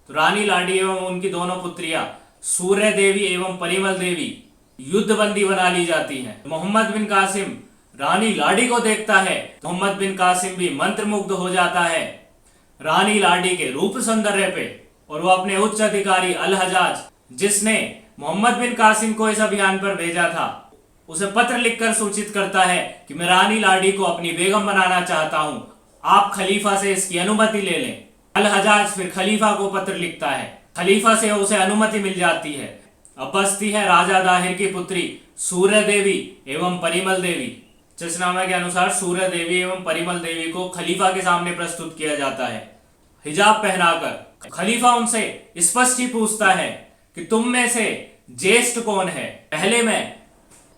तो रानी लाडी एवं उनकी दोनों पुत्रियां सूर्य देवी एवं परिमल देवी युद्धबंदी बना ली जाती हैं। मोहम्मद बिन कासिम रानी लाडी को देखता है। मोहम्मद बिन कासिम भी मंत्रमुग्ध हो जाता है रानी लाडी के रूप सौंदर्य पे, और वो अपने उच्च अधिकारी अल हजाज, जिसने मोहम्मद बिन कासिम को इस अभियान पर भेजा था, उसे पत्र लिखकर सूचित करता है कि मैं रानी लाडी को अपनी बेगम बनाना चाहता हूं, आप खलीफा से इसकी अनुमति ले लें। अल हजाज फिर खलीफा को पत्र लिखता है, खलीफा से उसे अनुमति मिल जाती है। अब बचती है राजा दाहिर की पुत्री सूर्य देवी एवं परिमल देवी। चचनामा के अनुसार सूर्य देवी एवं परिमल देवी को खलीफा के सामने प्रस्तुत किया जाता है हिजाब पहनाकर। खलीफा उनसे स्पष्ट ही पूछता है कि तुम में से ज्येष्ठ कौन है, पहले मैं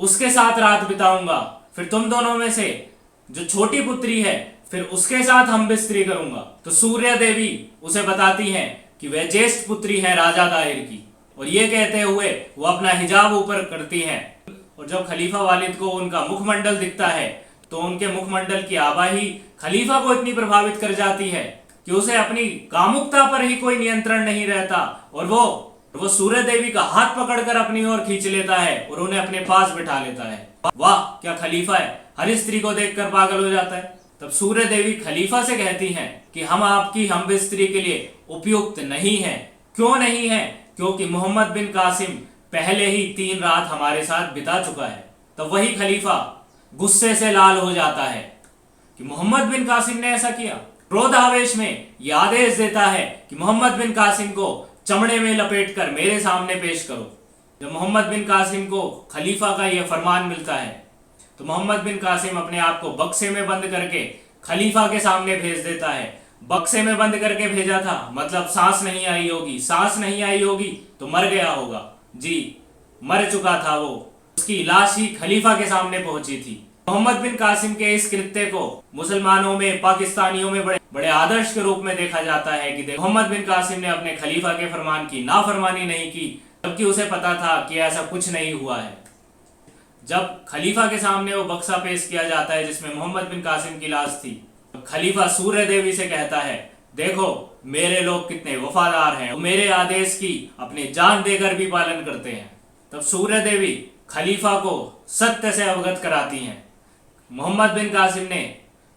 उसके साथ रात बिताऊंगा, फिर तुम दोनों में से जो छोटी पुत्री है फिर उसके साथ हम बिस्तरी करूंगा। तो सूर्य देवी उसे बताती हैं कि वह ज्येष्ठ पुत्री है राजा दाहिर की, और ये कहते हुए वो अपना हिजाब ऊपर करती हैं। और जब खलीफा वालिद को उनका मुखमंडल दिखता है तो उनके मुखमंडल की आभा ही खलीफा को इतनी प्रभावित कर जाती है कि उसे अपनी कामुकता पर ही कोई नियंत्रण नहीं रहता, और वो सूर्य देवी का हाथ पकड़कर अपनी ओर खींच लेता है और उन्हें अपने पास बिठा लेता है। वाह क्या खलीफा है, हर स्त्री को देखकर पागल हो जाता है। तब सूर्य देवी खलीफा से कहती हैं कि हम आपकी हमबिस्तरी के लिए उपयुक्त नहीं हैं। क्यों नहीं है? क्योंकि मोहम्मद बिन कासिम पहले ही 3 रात हमारे साथ बिता चुका है। तब वही खलीफा गुस्से से लाल हो जाता है कि मोहम्मद बिन कासिम ने ऐसा किया। क्रोध आवेश में यह आदेश देता है कि मोहम्मद बिन कासिम को चमड़े में लपेटकर मेरे सामने पेश करो। जब मोहम्मद बिन कासिम को खलीफा का यह फरमान मिलता है तो मोहम्मद बिन कासिम अपने आप को बक्से में बंद करके खलीफा के सामने भेज देता है। बक्से में बंद करके भेजा था मतलब सांस नहीं आई होगी, सांस नहीं आई होगी तो मर गया होगा। जी मर चुका था वो, उसकी लाश ही खलीफा के सामने पहुंची थी। मोहम्मद बिन कासिम के इस कृत्य को मुसलमानों में, पाकिस्तानियों में बड़े आदर्श के रूप में देखा जाता है कि मोहम्मद बिन कासिम ने अपने खलीफा के फरमान की नाफरमानी नहीं की, जबकि उसे पता था कि ऐसा कुछ नहीं हुआ है। जब खलीफा के सामने वो बक्सा पेश किया जाता है जिसमें मोहम्मद बिन कासिम की लाश थी, तो खलीफा सूर्य देवी से कहता है, देखो मेरे लोग कितने वफादार हैं, मेरे आदेश की अपनी जान देकर भी पालन करते हैं। तब सूर्य देवी खलीफा को सत्य से अवगत कराती हैं, मोहम्मद बिन कासिम ने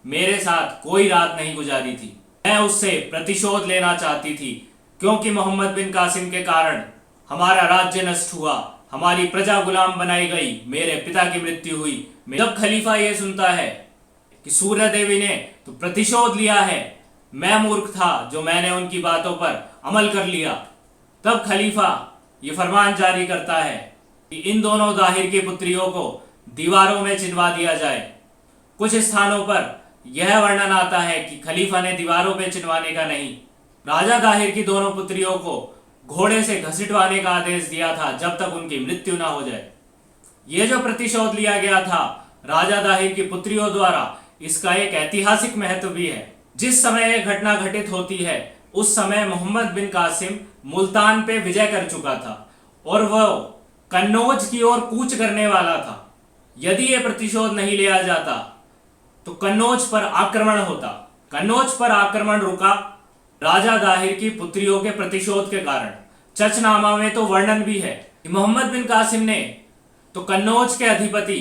मेरे साथ कोई रात नहीं गुजारी थी, मैं उससे प्रतिशोध लेना चाहती थी, क्योंकि मोहम्मद बिन कासिम के कारण हमारा राज्य नष्ट हुआ, हमारी प्रजा गुलाम बनाई गई, मेरे पिता की मृत्यु हुई। जब खलीफा ये सुनता है कि सूर्य देवी ने तो प्रतिशोध लिया है, मैं मूर्ख था जो मैंने उनकी बातों पर अमल कर लिया, तब खलीफा ये फरमान जारी करता है कि इन दोनों दाहिर की पुत्रियों को दीवारों में चिनवा दिया जाए। कुछ स्थानों पर यह वर्णन आता है कि खलीफा ने दीवारों पे चिनवाने का नहीं, राजा दाहिर की दोनों पुत्रियों को घोड़े से घसीटवाने का आदेश दिया था जब तक उनकी मृत्यु ना हो जाए। यह जो प्रतिशोध लिया गया था राजा दाहिर की पुत्रियों द्वारा, इसका एक ऐतिहासिक महत्व भी है। जिस समय यह घटना घटित होती है उस समय मोहम्मद बिन कासिम मुल्तान पे विजय कर चुका था और वह कन्नौज की ओर कूच करने वाला था। यदि यह प्रतिशोध नहीं लिया जाता तो कन्नौज पर आक्रमण होता। कन्नौज पर आक्रमण रुका राजा दाहिर की पुत्रियों के प्रतिशोध के कारण। चचनामा में तो वर्णन भी है कि मोहम्मद बिन कासिम ने तो कन्नौज के अधिपति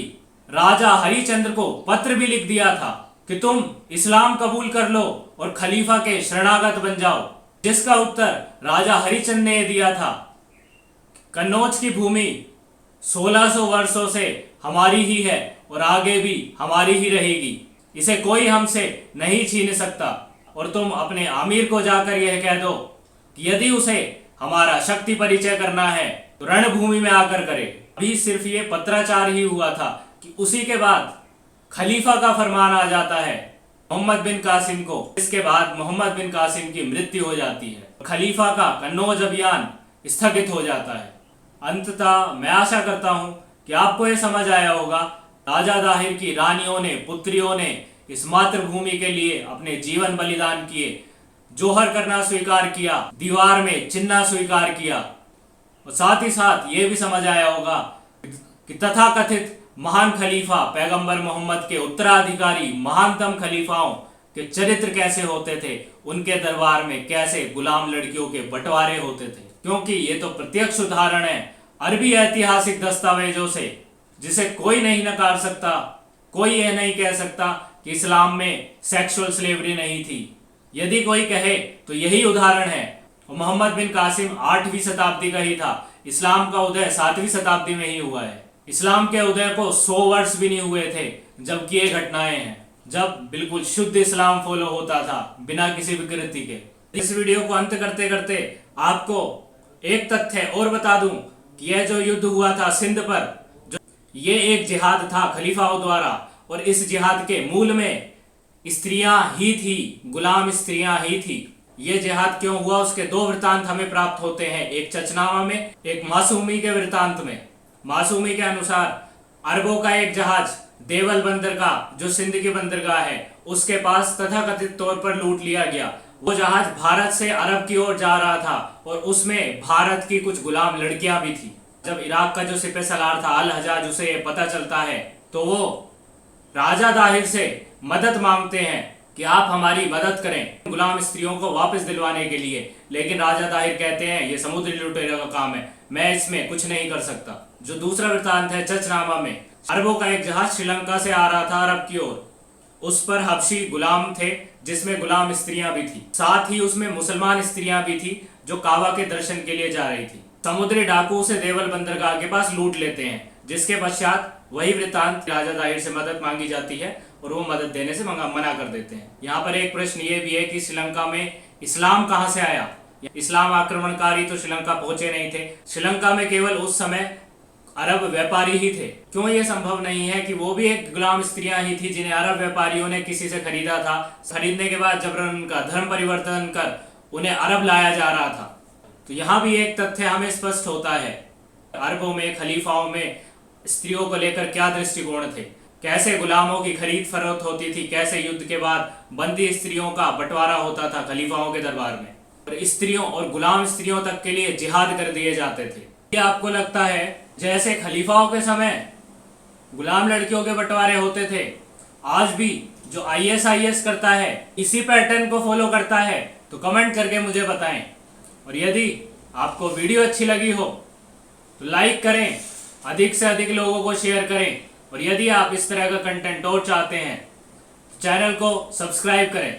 राजा हरिचंद्र को पत्र भी लिख दिया था कि तुम इस्लाम कबूल कर लो और खलीफा के शरणागत बन जाओ, जिसका उत्तर राजा हरिचंद्र ने दिया था, कन्नौज की भूमि 1600 वर्षों से हमारी ही है और आगे भी हमारी ही रहेगी, इसे कोई हमसे नहीं छीन सकता, और तुम अपने आमिर को जाकर यह कह दो कि यदि उसे हमारा शक्ति परिचय करना है तो रणभूमि में आकर करे। अभी सिर्फ ये पत्राचार ही हुआ था कि उसी के बाद खलीफा का फरमान आ जाता है मोहम्मद बिन कासिम को। इसके बाद मोहम्मद बिन कासिम की मृत्यु हो जाती है, खलीफा का कन्नौज अभियान स्थगित हो जाता है। अंततः मैं आशा करता हूं कि आपको यह समझ आया होगा, राजा दाहिर की रानियों ने, पुत्रियों ने इस मातृभूमि के लिए अपने जीवन बलिदान किए, जोहर करना स्वीकार किया, दीवार में चिन्हना स्वीकार किया, और साथ ही साथ ये भी समझ आया होगा कि तथाकथित महान खलीफा पैगंबर मोहम्मद के उत्तराधिकारी महानतम खलीफाओं के चरित्र कैसे होते थे, उनके दरबार में कैसे गुलाम लड़कियों के बंटवारे होते थे, क्योंकि ये तो प्रत्यक्ष उदाहरण है अरबी ऐतिहासिक दस्तावेजों से, जिसे कोई नहीं नकार सकता। कोई यह नहीं कह सकता कि इस्लाम में सेक्सुअल स्लेवरी नहीं थी। यदि कोई कहे तो यही उदाहरण है। मोहम्मद बिन कासिम 8वीं शताब्दी का ही था। इस्लाम का उदय 7वीं शताब्दी में ही हुआ है। इस्लाम के उदय को 100 वर्ष भी नहीं हुए थे, जबकि ये घटनाएं हैं जब बिल्कुल शुद्ध इस्लाम फॉलो होता था बिना किसी विकृति के। इस वीडियो को अंत करते करते आपको एक तथ्य और बता दूं कि यह जो युद्ध हुआ था सिंध पर, जो ये एक जिहाद था खलीफाओं द्वारा, और इस जिहाद के मूल में स्त्रियां ही थी, गुलाम स्त्रियां ही थी। ये जिहाद क्यों हुआ उसके 2 वृतांत हमें प्राप्त होते हैं, एक चचनामा में, एक मासूमी के वृतांत में। मासूमी के अनुसार अरबों का एक जहाज देवल बंदर का, जो सिंध की बंदरगाह है, उसके पास तथाकथित तौर पर लूट लिया गया। वो जहाज भारत से अरब की ओर जा रहा था और उसमें भारत की कुछ गुलाम लड़कियां भी थी। जब इराक का जो सिपह सलार था अल हजाज, उसे ये पता चलता है तो वो राजा दाहिर से मदद मांगते हैं कि आप हमारी मदद करें गुलाम स्त्रियों को वापस दिलवाने के लिए। लेकिन राजा दाहिर कहते हैं ये समुद्री लुटेरों का काम है, मैं इसमें कुछ नहीं कर सकता। जो दूसरा वृतांत है चचनामा में, अरबों का एक जहाज श्रीलंका से आ रहा था अरब की ओर। उस पर हबशी गुलाम थे, जिसमें गुलाम स्त्रियां भी थी, साथ ही उसमें मुसलमान स्त्रियां भी थी जो काबा के दर्शन के लिए जा रही थी। समुद्री डाकू उसे देवल बंदरगाह के पास लूट लेते हैं, जिसके पश्चात वही वृतांत राजा दाहिर से मदद मांगी जाती है और वो मदद देने से मना कर देते हैं। यहाँ पर एक प्रश्न ये भी है कि श्रीलंका में इस्लाम कहाँ से आया? इस्लाम आक्रमणकारी तो श्रीलंका पहुंचे नहीं थे। श्रीलंका में केवल उस समय अरब व्यापारी ही थे। क्यों ये संभव नहीं है कि वो भी एक गुलाम स्त्रियां ही थी जिन्हें अरब व्यापारियों ने किसी से खरीदा था, खरीदने के बाद जबरन उनका धर्म परिवर्तन कर उन्हें अरब लाया जा रहा था? तो यहाँ भी एक तथ्य हमें स्पष्ट होता है, अरबों में, खलीफाओं में स्त्रियों को लेकर क्या दृष्टिकोण थे, कैसे गुलामों की खरीद फरोख्त होती थी, कैसे युद्ध के बाद बंदी स्त्रियों का बंटवारा होता था खलीफाओं के दरबार में, और स्त्रियों और गुलाम स्त्रियों तक के लिए जिहाद कर दिए जाते थे। क्या आपको लगता है जैसे खलीफाओं के समय गुलाम लड़कियों के बंटवारे होते थे, आज भी जो ISIS करता है इसी पैटर्न को फॉलो करता है? तो कमेंट करके मुझे बताएं। और यदि आपको वीडियो अच्छी लगी हो तो लाइक करें, अधिक से अधिक लोगों को शेयर करें, और यदि आप इस तरह का कंटेंट और चाहते हैं तो चैनल को सब्सक्राइब करें।